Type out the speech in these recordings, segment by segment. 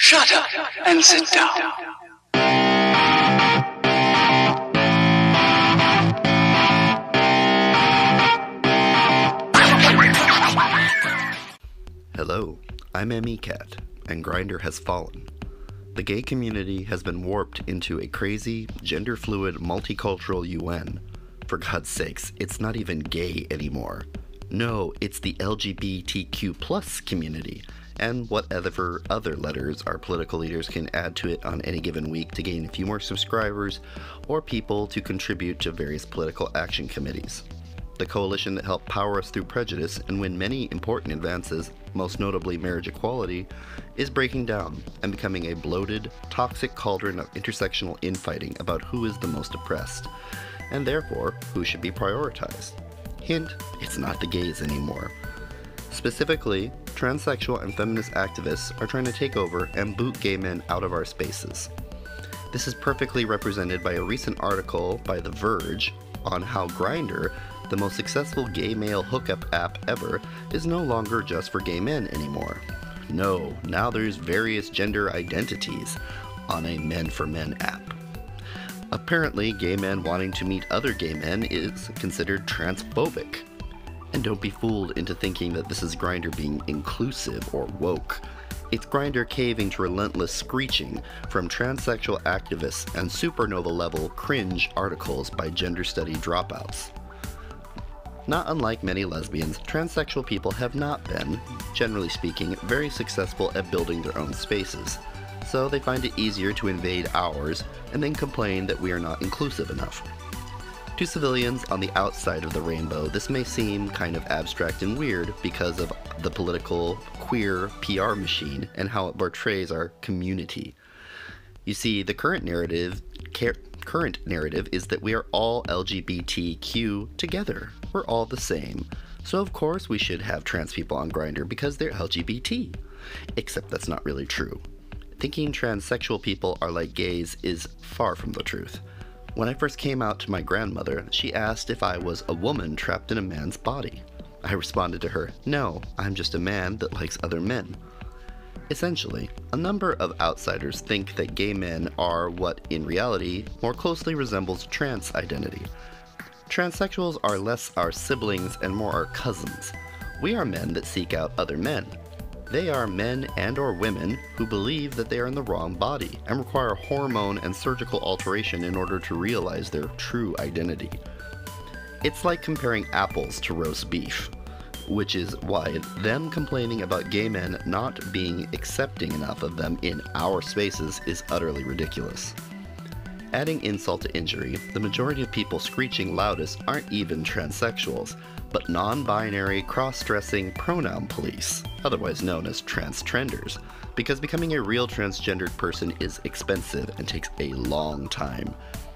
Shut up and sit down. Hello, I'm MeCat, and Grindr has fallen. The gay community has been warped into a crazy, gender-fluid, multicultural UN. For God's sakes, it's not even gay anymore. No, it's the LGBTQ+ community, and whatever other letters our political leaders can add to it on any given week to gain a few more subscribers or people to contribute to various political action committees. The coalition that helped power us through prejudice and win many important advances, most notably marriage equality, is breaking down and becoming a bloated, toxic cauldron of intersectional infighting about who is the most oppressed, and therefore who should be prioritized. Hint, it's not the gays anymore. Specifically, transsexual and feminist activists are trying to take over and boot gay men out of our spaces. This is perfectly represented by a recent article by The Verge on how Grindr, the most successful gay male hookup app ever, is no longer just for gay men anymore. No, now there's various gender identities on a men-for-men app. Apparently, gay men wanting to meet other gay men is considered transphobic. And don't be fooled into thinking that this is Grindr being inclusive or woke. It's Grindr caving to relentless screeching from transsexual activists and supernova-level cringe articles by gender study dropouts. Not unlike many lesbians, transsexual people have not been, generally speaking, very successful at building their own spaces, so they find it easier to invade ours and then complain that we are not inclusive enough. To civilians on the outside of the rainbow, this may seem kind of abstract and weird because of the political, queer PR machine and how it portrays our community. You see, the current narrative is that we are all LGBTQ together. We're all the same. So of course we should have trans people on Grindr because they're LGBT. Except that's not really true. Thinking transsexual people are like gays is far from the truth. When I first came out to my grandmother, she asked if I was a woman trapped in a man's body. I responded to her, "No, I'm just a man that likes other men." Essentially, a number of outsiders think that gay men are what, in reality, more closely resembles trans identity. Transsexuals are less our siblings and more our cousins. We are men that seek out other men. They are men and/or women who believe that they are in the wrong body and require hormone and surgical alteration in order to realize their true identity. It's like comparing apples to roast beef, which is why them complaining about gay men not being accepting enough of them in our spaces is utterly ridiculous. Adding insult to injury, the majority of people screeching loudest aren't even transsexuals, but non-binary cross-dressing pronoun police, otherwise known as transtrenders, because becoming a real transgendered person is expensive and takes a long time,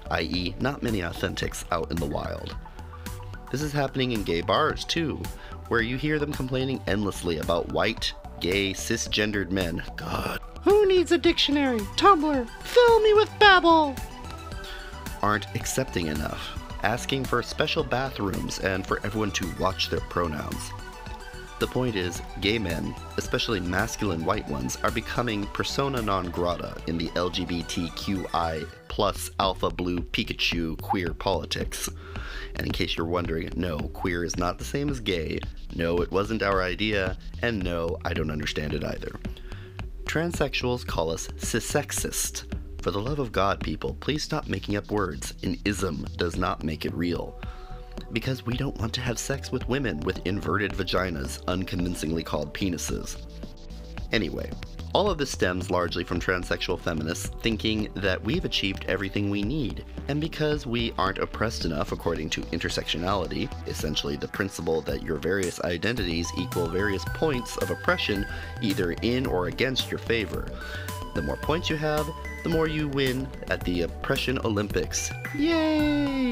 i.e. not many authentics out in the wild. This is happening in gay bars too, where you hear them complaining endlessly about white, gay, cisgendered men. God. Who needs a dictionary? Tumblr, fill me with babble! Aren't accepting enough, asking for special bathrooms and for everyone to watch their pronouns. The point is, gay men, especially masculine white ones, are becoming persona non grata in the LGBTQI+ alpha blue Pikachu queer politics. And in case you're wondering, no, queer is not the same as gay, no, it wasn't our idea, and no, I don't understand it either. Transsexuals call us cissexist. For the love of God, people, please stop making up words. An ism does not make it real. Because we don't want to have sex with women with inverted vaginas, unconvincingly called penises. Anyway, all of this stems largely from transsexual feminists thinking that we've achieved everything we need, and because we aren't oppressed enough according to intersectionality, essentially the principle that your various identities equal various points of oppression either in or against your favor. The more points you have, the more you win at the Oppression Olympics. Yay!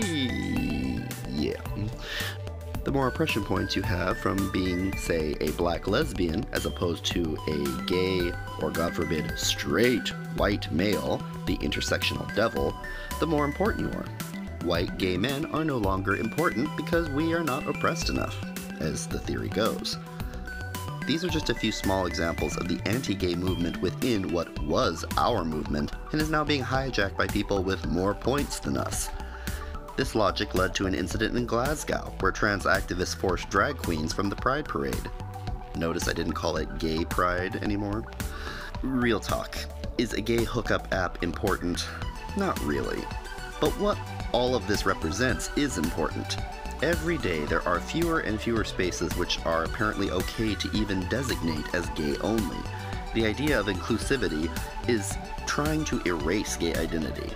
Yeah. The more oppression points you have from being, say, a black lesbian as opposed to a gay, or God forbid, straight white male, the intersectional devil, the more important you are. White gay men are no longer important because we are not oppressed enough, as the theory goes. these are just a few small examples of the anti-gay movement within what was our movement and is now being hijacked by people with more points than us. This logic led to an incident in Glasgow where trans activists forced drag queens from the Pride Parade. Notice I didn't call it gay pride anymore. Real talk. Is a gay hookup app important? Not really. But what all of this represents is important. Every day there are fewer and fewer spaces which are apparently okay to even designate as gay only. The idea of inclusivity is trying to erase gay identity.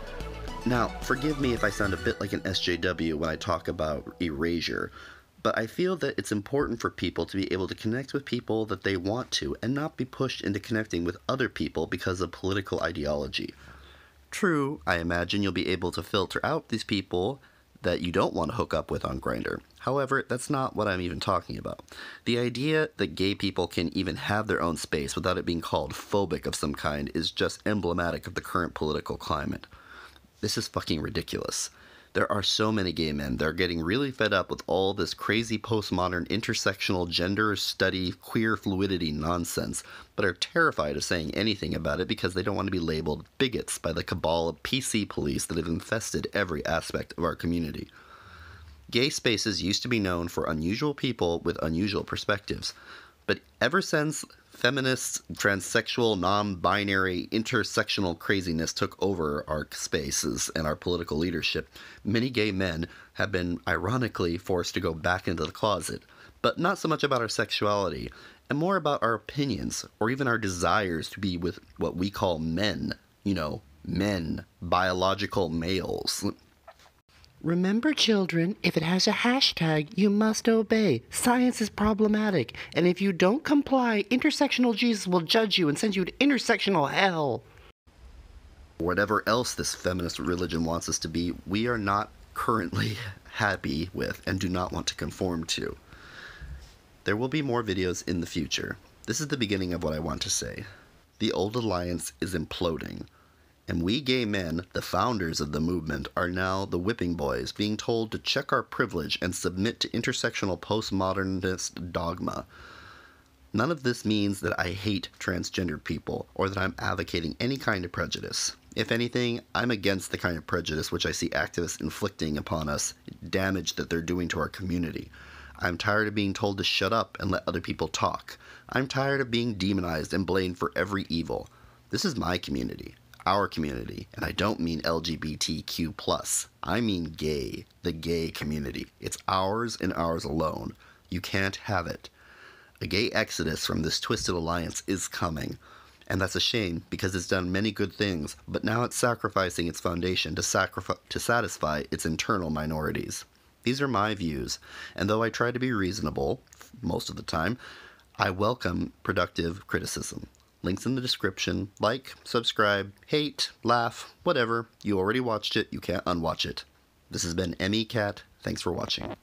Now, forgive me if I sound a bit like an SJW when I talk about erasure, but I feel that it's important for people to be able to connect with people that they want to and not be pushed into connecting with other people because of political ideology. True, I imagine you'll be able to filter out these people that you don't want to hook up with on Grindr. However, that's not what I'm even talking about. The idea that gay people can even have their own space without it being called phobic of some kind is just emblematic of the current political climate. This is fucking ridiculous. There are so many gay men that are getting really fed up with all this crazy postmodern intersectional gender study queer fluidity nonsense, but are terrified of saying anything about it because they don't want to be labeled bigots by the cabal of PC police that have infested every aspect of our community. Gay spaces used to be known for unusual people with unusual perspectives, but ever since feminist, transsexual, non-binary, intersectional craziness took over our spaces and our political leadership, many gay men have been ironically forced to go back into the closet, but not so much about our sexuality, and more about our opinions, or even our desires to be with what we call men. You know, men, biological males. Remember, children, if it has a hashtag, you must obey. Science is problematic, and if you don't comply, intersectional Jesus will judge you and send you to intersectional hell. Whatever else this feminist religion wants us to be, we are not currently happy with and do not want to conform to. There will be more videos in the future. This is the beginning of what I want to say. The old alliance is imploding. And we gay men, the founders of the movement, are now the whipping boys, being told to check our privilege and submit to intersectional postmodernist dogma. None of this means that I hate transgender people, or that I'm advocating any kind of prejudice. If anything, I'm against the kind of prejudice which I see activists inflicting upon us, damage that they're doing to our community. I'm tired of being told to shut up and let other people talk. I'm tired of being demonized and blamed for every evil. This is my community. Our community, and I don't mean LGBTQ+. I mean gay, the gay community. It's ours and ours alone. You can't have it. A gay exodus from this twisted alliance is coming, and that's a shame because it's done many good things, but now it's sacrificing its foundation to satisfy its internal minorities. These are my views, and though I try to be reasonable, most of the time, I welcome productive criticism. Links in the description. Like, subscribe, hate, laugh, whatever. You already watched it, you can't unwatch it. This has been MECat. Thanks for watching.